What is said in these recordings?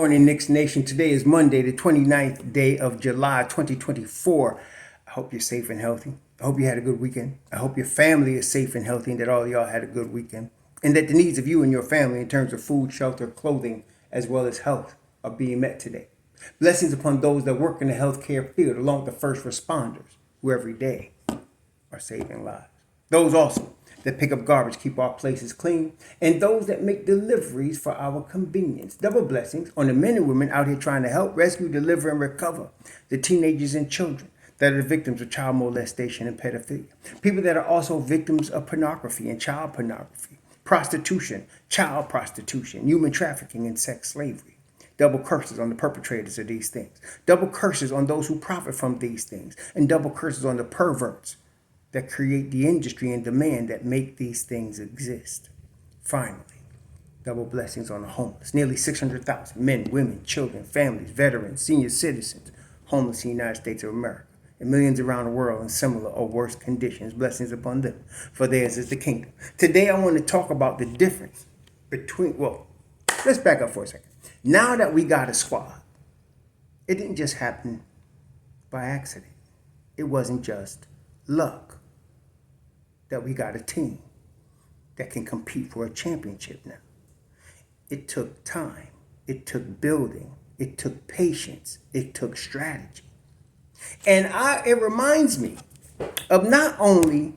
Morning, Knicks Nation. Today is Monday, the 29th day of July, 2024. I hope you're safe and healthy. I hope you had a good weekend. I hope your family is safe and healthy and that all of y'all had a good weekend. And that the needs of you and your family in terms of food, shelter, clothing, as well as health are being met today. Blessings upon those that work in the healthcare field, along with the first responders, who every day are saving lives. Those also that pick up garbage, keep our places clean, and those that make deliveries for our convenience. Double blessings on the men and women out here trying to help, rescue, deliver, and recover the teenagers and children that are the victims of child molestation and pedophilia. People that are also victims of pornography and child pornography, prostitution, child prostitution, human trafficking, and sex slavery. Double curses on the perpetrators of these things. Double curses on those who profit from these things. And double curses on the perverts that create the industry and demand that make these things exist. Finally, double blessings on the homeless. Nearly 600,000 men, women, children, families, veterans, senior citizens, homeless in the United States of America, and millions around the world in similar or worse conditions. Blessings upon them, for theirs is the kingdom. Today I want to talk about the difference between, let's back up for a second. Now that we got a squad, it didn't just happen by accident. It wasn't just luck that we got a team that can compete for a championship now. It took time. It took building. It took patience. It took strategy. And it reminds me of not only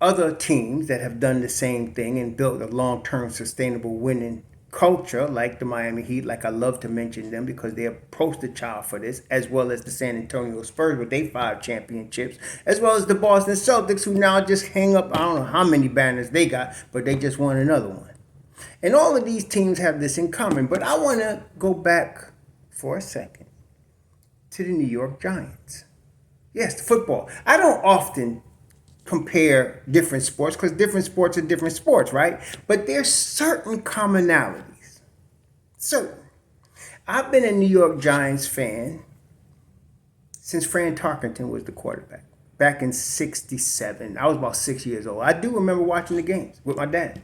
other teams that have done the same thing and built a long-term sustainable winning culture, like the Miami Heat, like I love to mention them because they're poster child for this, as well as the San Antonio Spurs with their 5 championships, as well as the Boston Celtics, who now just hang up, I don't know how many banners they got, but they just won another one. And all of these teams have this in common, but I want to go back for a second to the New York Giants. Yes, the football. I don't often compare different sports because different sports are different sports, right? But there's certain commonalities. So I've been a New York Giants fan since Fran Tarkenton was the quarterback back in '67. I was about 6 years old. I do remember watching the games with my dad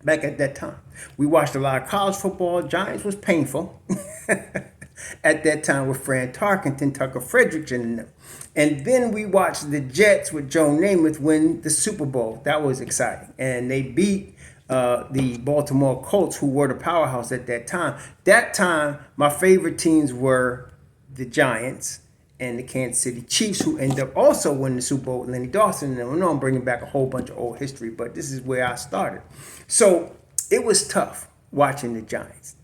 back at that time. We watched a lot of college football. Giants was painful at that time with Fran Tarkenton, Tucker Frederickson, and them. And then we watched the Jets with Joe Namath win the Super Bowl. That was exciting. And they beat the Baltimore Colts, who were the powerhouse at that time. That time, my favorite teams were the Giants and the Kansas City Chiefs, who ended up also winning the Super Bowl with Lenny Dawson. And I know I'm bringing back a whole bunch of old history, but this is where I started. So it was tough watching the Giants.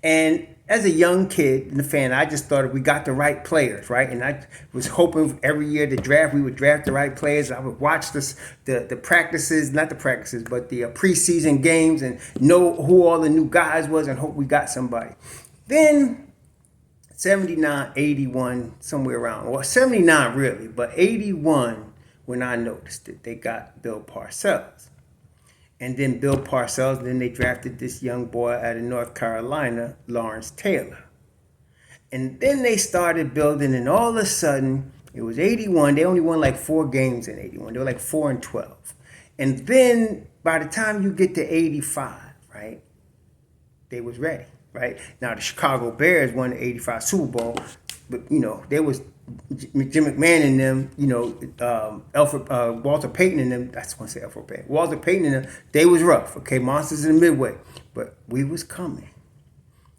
And as a young kid and a fan, I just thought if we got the right players, right? And I was hoping every year the draft, we would draft the right players. I would watch the practices, not the practices, but the preseason games and know who all the new guys was and hope we got somebody. Then 79, 81, somewhere around, well, 79 really, but 81 when I noticed it, they got Bill Parcells. And then Bill Parcells, then they drafted this young boy out of North Carolina, Lawrence Taylor. And then they started building, and all of a sudden, it was 81. They only won like 4 games in 81. They were like 4-12. And then by the time you get to 85, right, they was ready, right? Now, the Chicago Bears won the 85 Super Bowl, but, they was Jim McMahon and them, Walter Payton and them, I just want to say Alfred Payton. Walter Payton and them, they was rough, okay? Monsters in the Midway. But we was coming.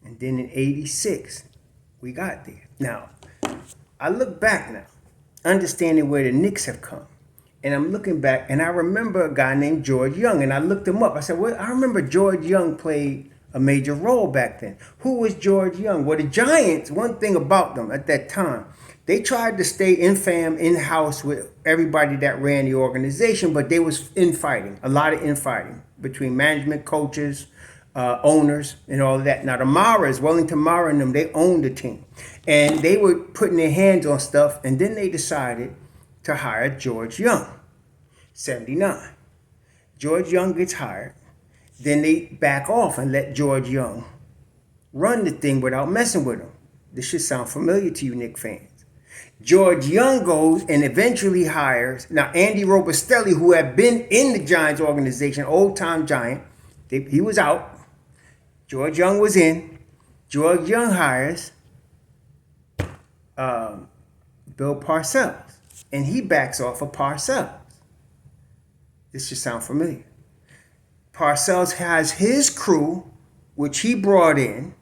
And then in 86, we got there. Now, I look back now, understanding where the Knicks have come. And I'm looking back, and I remember a guy named George Young, and I looked him up. I said, well, I remember George Young played a major role back then. Who was George Young? Well, the Giants, one thing about them at that time, they tried to stay in-house with everybody that ran the organization, but they was infighting, a lot of infighting between management, coaches, owners, and all of that. Now, the Maras, Wellington Mara and them, they owned the team. And they were putting their hands on stuff, and then they decided to hire George Young, 79. George Young gets hired. Then they back off and let George Young run the thing without messing with him. This should sound familiar to you, Knicks fans. George Young goes and eventually hires, now Andy Robustelli, who had been in the Giants organization, old-time Giant. He was out. George Young was in. George Young hires Bill Parcells, and he backs off of Parcells. This should sound familiar. Parcells has his crew, which he brought in,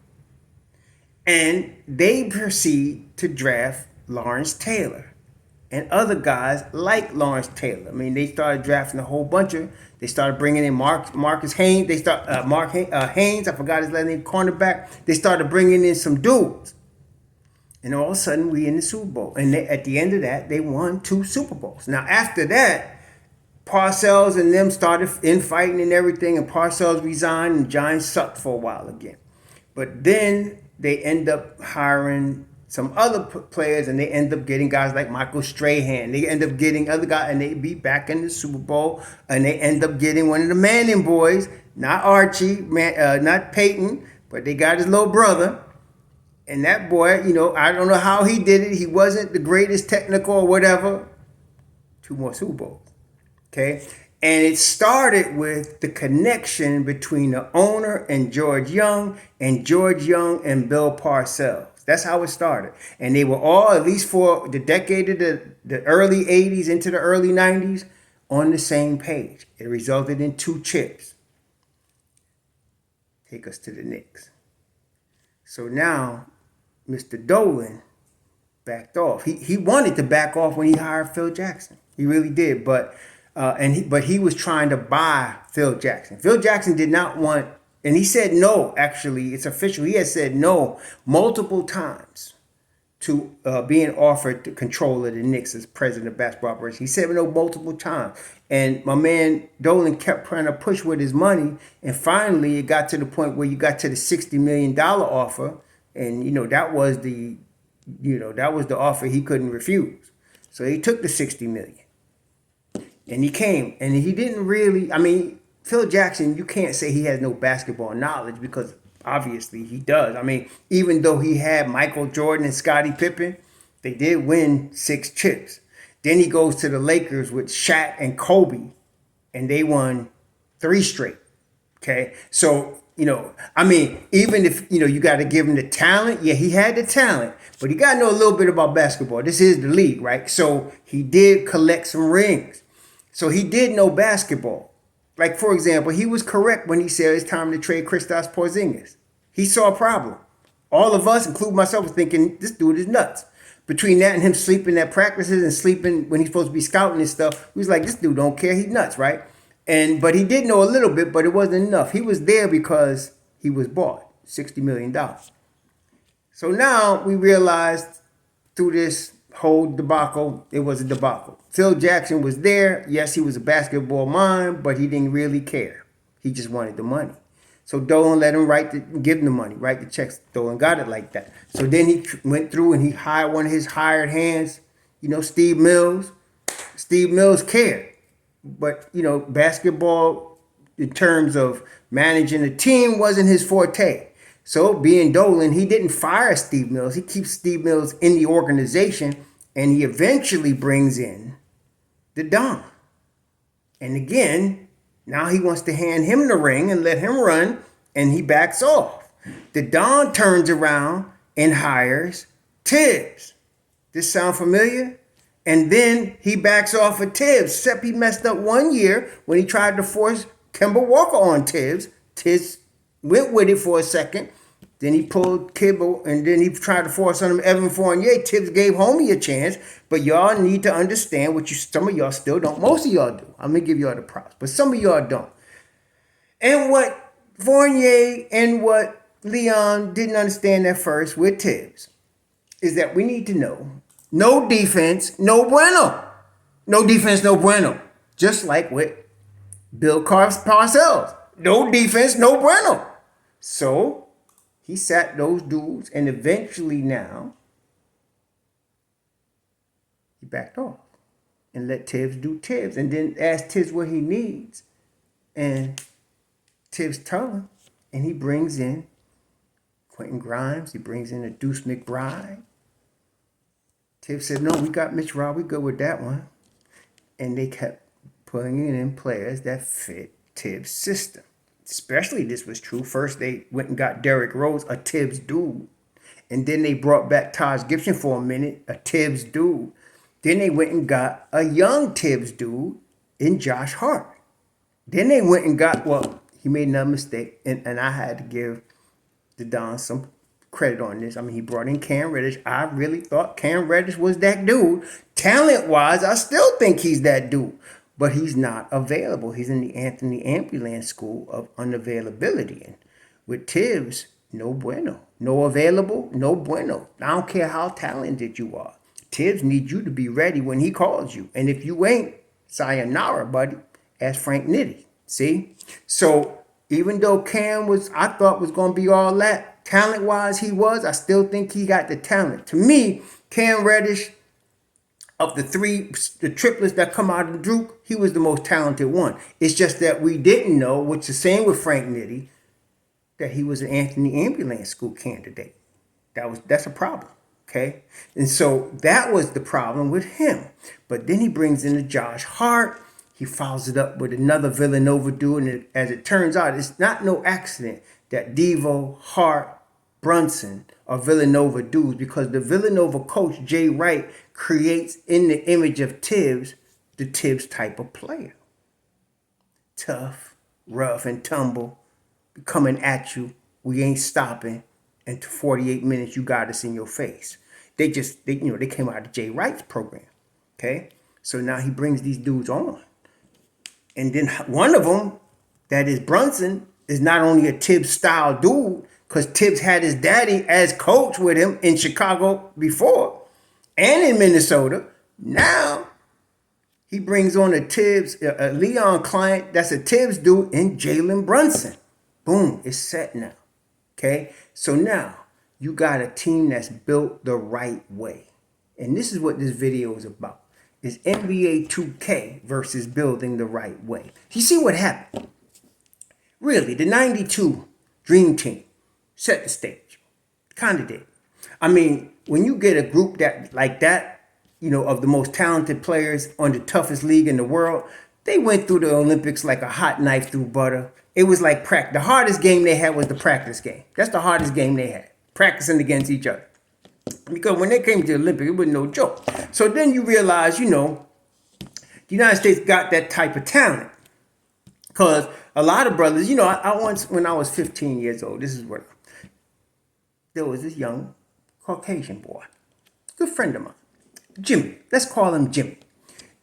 and they proceed to draft Lawrence Taylor and other guys like Lawrence Taylor. I mean, they started drafting a whole bunch of. They started bringing in Marcus Haynes. They start Haynes. I forgot his last name. Cornerback. They started bringing in some dudes, and all of a sudden we in the Super Bowl. And at the end of that, they won 2 Super Bowls. Now after that, Parcells and them started infighting and everything, and Parcells resigned, and Giants sucked for a while again. But then they end up hiring some other players, and they end up getting guys like Michael Strahan. They end up getting other guys, and they be back in the Super Bowl, and they end up getting one of the Manning boys, not Archie, not Peyton, but they got his little brother. And that boy, I don't know how he did it. He wasn't the greatest technical or whatever. 2 more Super Bowls. Okay? And it started with the connection between the owner and George Young and Bill Parcells. That's how it started. And they were all, at least for the decade of the early 80s into the early 90s, on the same page. It resulted in 2 chips. Take us to the Knicks. So now, Mr. Dolan backed off. He wanted to back off when he hired Phil Jackson. He really did. But he was trying to buy Phil Jackson. Phil Jackson did not want, and he said no, actually, it's official. He has said no multiple times to being offered the control of the Knicks as president of basketball operations. He said no multiple times. And my man Dolan kept trying to push with his money. And finally, it got to the point where you got to the $60 million offer. And, that was the offer he couldn't refuse. So he took the $60 million. And he came, and he didn't really, Phil Jackson, you can't say he has no basketball knowledge, because obviously he does. Even though he had Michael Jordan and Scottie Pippen, they did win 6 chips. Then he goes to the Lakers with Shaq and Kobe, and they won 3 straight. Okay? So, even if, you got to give him the talent, yeah, he had the talent, but he got to know a little bit about basketball. This is the league, right? So he did collect some rings. So he did know basketball. Like, for example, he was correct when he said it's time to trade Kristaps Porzingis. He saw a problem. All of us, including myself, was thinking, this dude is nuts. Between that and him sleeping at practices and sleeping when he's supposed to be scouting and stuff, we was like, this dude don't care. He's nuts, right? But he did know a little bit, but it wasn't enough. He was there because he was bought $60 million. So now we realized through this whole debacle, it was a debacle. Phil Jackson was there. Yes, he was a basketball mind, but he didn't really care. He just wanted the money. So Dolan let him give him the money, write the checks. Dolan got it like that. So then he went through and he hired one of his hired hands, Steve Mills. Steve Mills cared. But, basketball in terms of managing a team wasn't his forte. So being Dolan, he didn't fire Steve Mills. He keeps Steve Mills in the organization, and he eventually brings in the Don. And again, now he wants to hand him the ring and let him run, and he backs off. The Don turns around and hires Tibbs. This sound familiar? And then he backs off of Tibbs, except he messed up one year when he tried to force Kemba Walker on Tibbs. Tibbs went with it for a second. Then he pulled Kibble, and then he tried to force on him Evan Fournier. Tibbs gave Homie a chance, but y'all need to understand what some of y'all still don't. Most of y'all do. I'm going to give y'all the props, but some of y'all don't. And what Fournier and what Leon didn't understand at first with Tibbs is that we need to know, no defense, no bueno. No defense, no bueno. Just like with Bill Parcells. No defense, no bueno. So he sat those dudes, and eventually now he backed off and let Tibbs do Tibbs, and then asked Tibbs what he needs. And Tibbs told him, and he brings in Quentin Grimes. He brings in a Deuce McBride. Tibbs said, no, we got Mitch Rob. We good with that one. And they kept putting in players that fit Tibbs' system. especially this was true. First, they went and got Derrick Rose, a Tibbs dude. And then they brought back Taj Gibson for a minute, a Tibbs dude. Then they went and got a young Tibbs dude in Josh Hart. Then they went and got, well, he made another mistake, and I had to give the Don some credit on this. I mean, he brought in Cam Reddish. I really thought Cam Reddish was that dude. Talent-wise, I still think he's that dude. But he's not available. He's in the Anthony Ambulance School of Unavailability. And with Tibbs, no bueno. No available, no bueno. I don't care how talented you are. Tibbs needs you to be ready when he calls you. And if you ain't, sayonara, buddy. Ask Frank Nitti. See? So even though Cam I thought was going to be all that, talent-wise he was, I still think he got the talent. To me, Cam Reddish, of the triplets that come out of Duke, he was the most talented one. It's just that we didn't know, which is the same with Frank Nitti, that he was an Anthony Ambulance School candidate. That's a problem. Okay? And so that was the problem with him. But then he brings in the Josh Hart. He follows it up with another Villanova dude. And as it turns out, it's not no accident that Devo, Hart, Brunson are Villanova dudes, because the Villanova coach, Jay Wright, creates in the image of Tibbs, the Tibbs type of player. Tough, rough, and tumble, coming at you. We ain't stopping. And to 48 minutes, you got us in your face. They came out of Jay Wright's program. Okay? So now he brings these dudes on. And then one of them, that is Brunson, is not only a Tibbs-style dude, because Tibbs had his daddy as coach with him in Chicago before and in Minnesota. Now he brings on a Leon client that's a Tibbs dude, and Jalen Brunson. Boom, it's set now. Okay? So now you got a team that's built the right way. And this is what this video is about. It's NBA 2K versus building the right way. You see what happened? Really, the 92 Dream Team set the stage. Kind of did. I mean, when you get a group like that, of the most talented players on the toughest league in the world, they went through the Olympics like a hot knife through butter. It was like practice. The hardest game they had was the practice game. That's the hardest game they had, practicing against each other. Because when they came to the Olympics, it was no joke. So then you realize, the United States got that type of talent. Because a lot of brothers, I once, when I was 15 years old, there was this young Caucasian boy, good friend of mine, Jimmy. Let's call him Jimmy.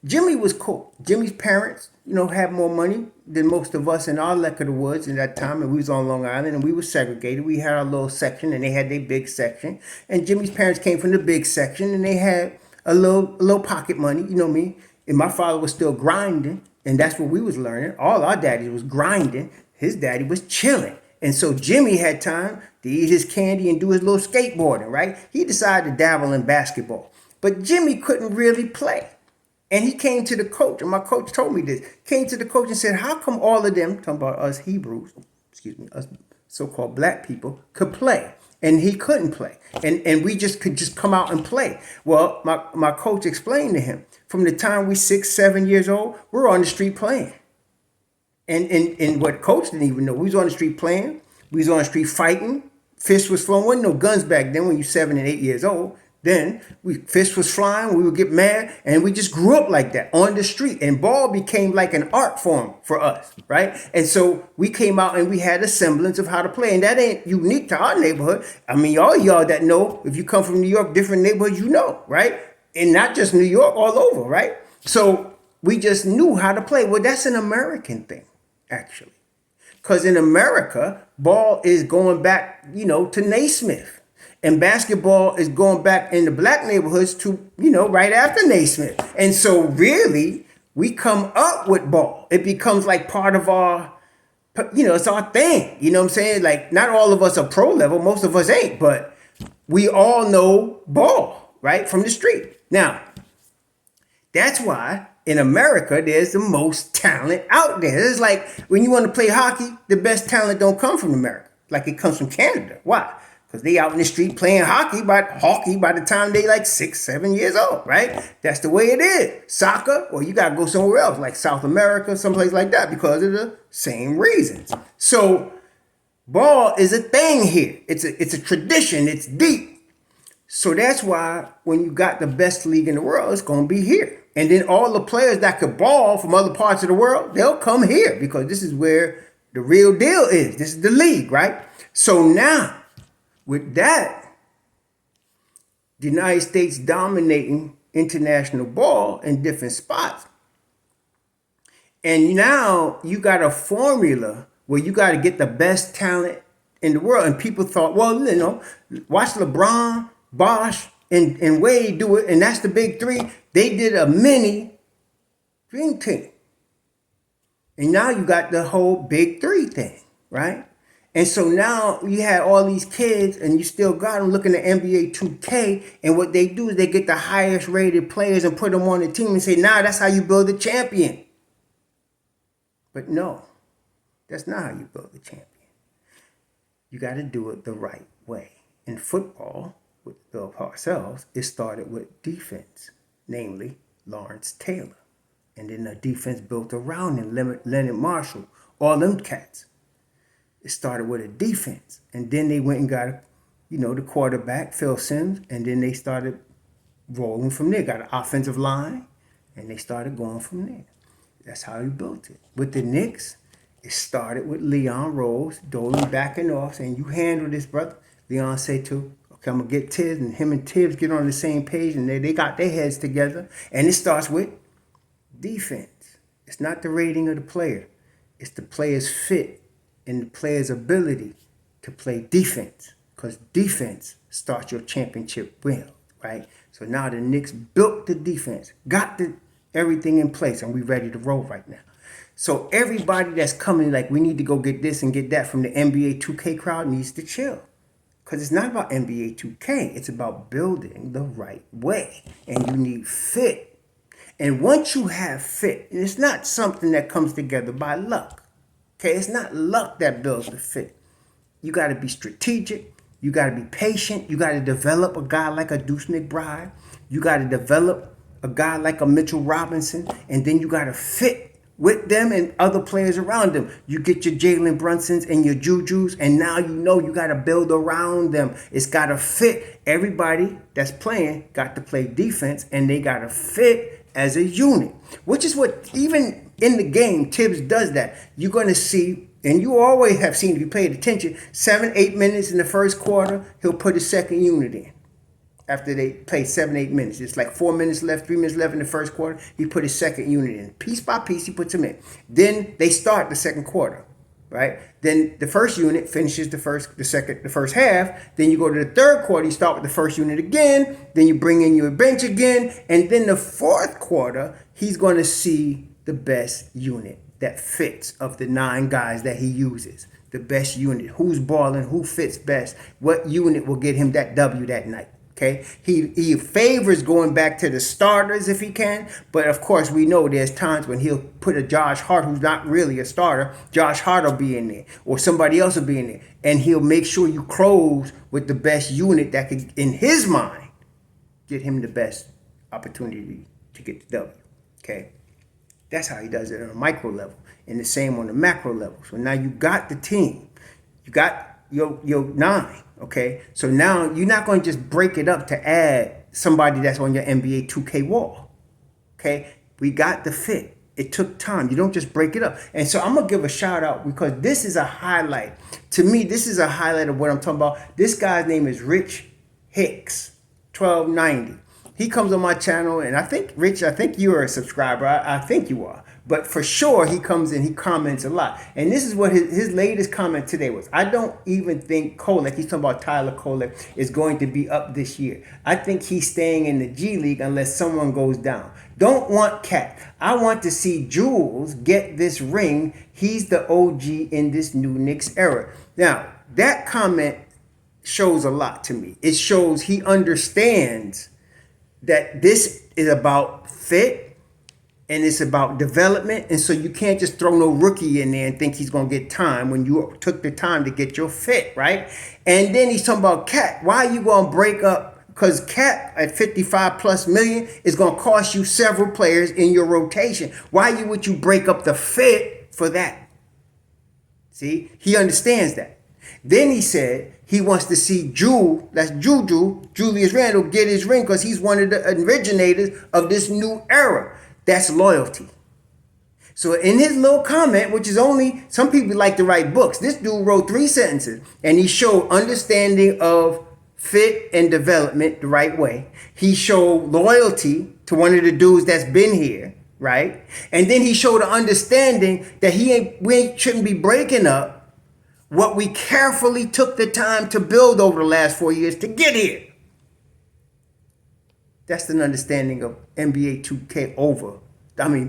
Jimmy was cool. Jimmy's parents, had more money than most of us in our neck of the woods in that time. And we was on Long Island, and we were segregated. We had our little section, and they had their big section. And Jimmy's parents came from the big section, and they had a little pocket money, me. And my father was still grinding, and that's what we was learning. All our daddies was grinding. His daddy was chilling. And so Jimmy had time to eat his candy and do his little skateboarding, right? He decided to dabble in basketball. But Jimmy couldn't really play. And he came to the coach, and my coach told me this, came to the coach and said, how come all of them, talking about us Hebrews, us so-called black people, could play? And he couldn't play. And we could just come out and play. Well, my coach explained to him, from the time we 6, 7 years old, we're on the street playing. And what coach didn't even know, we was on the street playing, we was on the street fighting, fists was flowing, wasn't no guns back then when you 7 and 8 years old. Then fists was flying, we would get mad, and we just grew up like that on the street. And ball became like an art form for us, right? And so we came out and we had a semblance of how to play. And that ain't unique to our neighborhood. I mean, all y'all that know, if you come from New York, different neighborhoods, right? And not just New York, all over, right? So we just knew how to play. Well, that's an American thing, actually. Because in America, ball is going back, to Naismith. And basketball is going back in the black neighborhoods to, right after Naismith. And so really, we come up with ball. It becomes like part of our, it's our thing. You know what I'm saying? Like, not all of us are pro level. Most of us ain't. But we all know ball, right? From the street. Now, that's why in America, there's the most talent out there. It's like when you want to play hockey, the best talent don't come from America. Like it comes from Canada. Why? because they out in the street playing hockey by the time they like 6, 7 years old, right? That's the way it is. Soccer, or you gotta go somewhere else, like South America, someplace like that, because of the same reasons. So ball is a thing here. It's a tradition. It's deep. So that's why when you got the best league in the world, it's gonna be here. And then all the players that could ball from other parts of the world, they'll come here because this is where the real deal is. This is the league, right? So now, with that, the United States dominating international ball in different spots. And now you got a formula where you got to get the best talent in the world. And people thought, well, watch LeBron, Bosh, and Wade do it. And that's the big three. They did a mini dream team. And now you got the whole big three thing, right? And so now you had all these kids and you still got them looking at NBA2K. And what they do is they get the highest rated players and put them on the team and say, nah, that's how you build a champion. But no, that's not how you build a champion. You got to do it the right way. In football, with Bill Parcells, it started with defense, namely Lawrence Taylor. And then the defense built around him, Leonard Marshall, all them cats. It started with a defense. And then they went and got, the quarterback, Phil Simms, and then they started rolling from there. Got an offensive line, and they started going from there. That's how he built it. With the Knicks, it started with Leon Rose, Dolan backing off, saying, you handle this, brother. Leon said to, okay, I'm going to get Tibbs, and him and Tibbs get on the same page, and they got their heads together. And it starts with defense. It's not the rating of the player. It's the player's fit and the player's ability to play defense. Because defense starts your championship win, right? So now the Knicks built the defense, got everything in place, and we ready to roll right now. So everybody that's coming like, we need to go get this and get that from the NBA2K crowd needs to chill. Because it's not about NBA2K. It's about building the right way. And you need fit. And once you have fit, and it's not something that comes together by luck. Okay, it's not luck that builds the fit. You got to be strategic. You got to be patient. You got to develop a guy like a Deuce McBride. You got to develop a guy like a Mitchell Robinson. And then you got to fit with them and other players around them. You get your Jalen Brunsons and your Jujus, and now you got to build around them. It's got to fit. Everybody that's playing got to play defense, and they got to fit as a unit, which is what even in the game, Tibbs does that. You're going to see, and you always have seen, if you paid attention, 7-8 minutes in the first quarter, he'll put his second unit in. After they play 7-8 minutes. It's like 4 minutes left, 3 minutes left in the first quarter. He put his second unit in. Piece by piece, he puts them in. Then they start the second quarter, right? Then the first unit finishes the first half. Then you go to the third quarter, you start with the first unit again. Then you bring in your bench again. And then the fourth quarter, he's going to see the best unit that fits of the 9 guys that he uses. The best unit. Who's balling, who fits best, what unit will get him that W that night. Okay, he favors going back to the starters if he can, but of course we know there's times when he'll put a Josh Hart who's not really a starter. Josh Hart will be in there, or somebody else will be in there, and he'll make sure you close with the best unit that could, in his mind, get him the best opportunity to get the W. Okay, that's how he does it on a micro level, and the same on the macro level. So now you got the team, you got your 9. Okay, so now you're not going to just break it up to add somebody that's on your NBA 2K wall. Okay, we got the fit. It took time. You don't just break it up. And so I'm going to give a shout out because this is a highlight. To me, this is a highlight of what I'm talking about. This guy's name is Rich Hicks, 1290. He comes on my channel, and I think, Rich, you're a subscriber. I think you are. But for sure, he comes in, he comments a lot. And this is what his latest comment today was. I don't even think Kolek, he's talking about Tyler Kolek, is going to be up this year. I think he's staying in the G League unless someone goes down. Don't want Cat. I want to see Jules get this ring. He's the OG in this new Knicks era. Now, that comment shows a lot to me. It shows he understands that this is about fit and it's about development. And so you can't just throw no rookie in there and think he's going to get time when you took the time to get your fit, right? And then he's talking about Cat. Why are you going to break up? Because Cat at 55 plus million is going to cost you several players in your rotation. Why would you break up the fit for that? See, he understands that. Then he said he wants to see Julius Randle, get his ring because he's one of the originators of this new era. That's loyalty. So in his little comment, which is only, some people like to write books, this dude wrote 3 sentences and he showed understanding of fit and development the right way. He showed loyalty to one of the dudes that's been here, right? And then he showed an understanding that we shouldn't be breaking up what we carefully took the time to build over the last 4 years to get here. That's an understanding of NBA 2K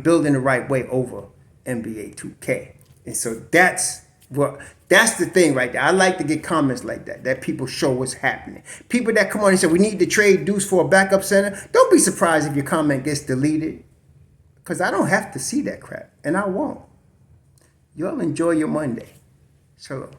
building the right way over NBA 2K. And so that's the thing right there. I like to get comments like that people show what's happening. People that come on and say, we need to trade Deuce for a backup center. Don't be surprised if your comment gets deleted, because I don't have to see that crap, and I won't. Y'all enjoy your Monday. Shalom.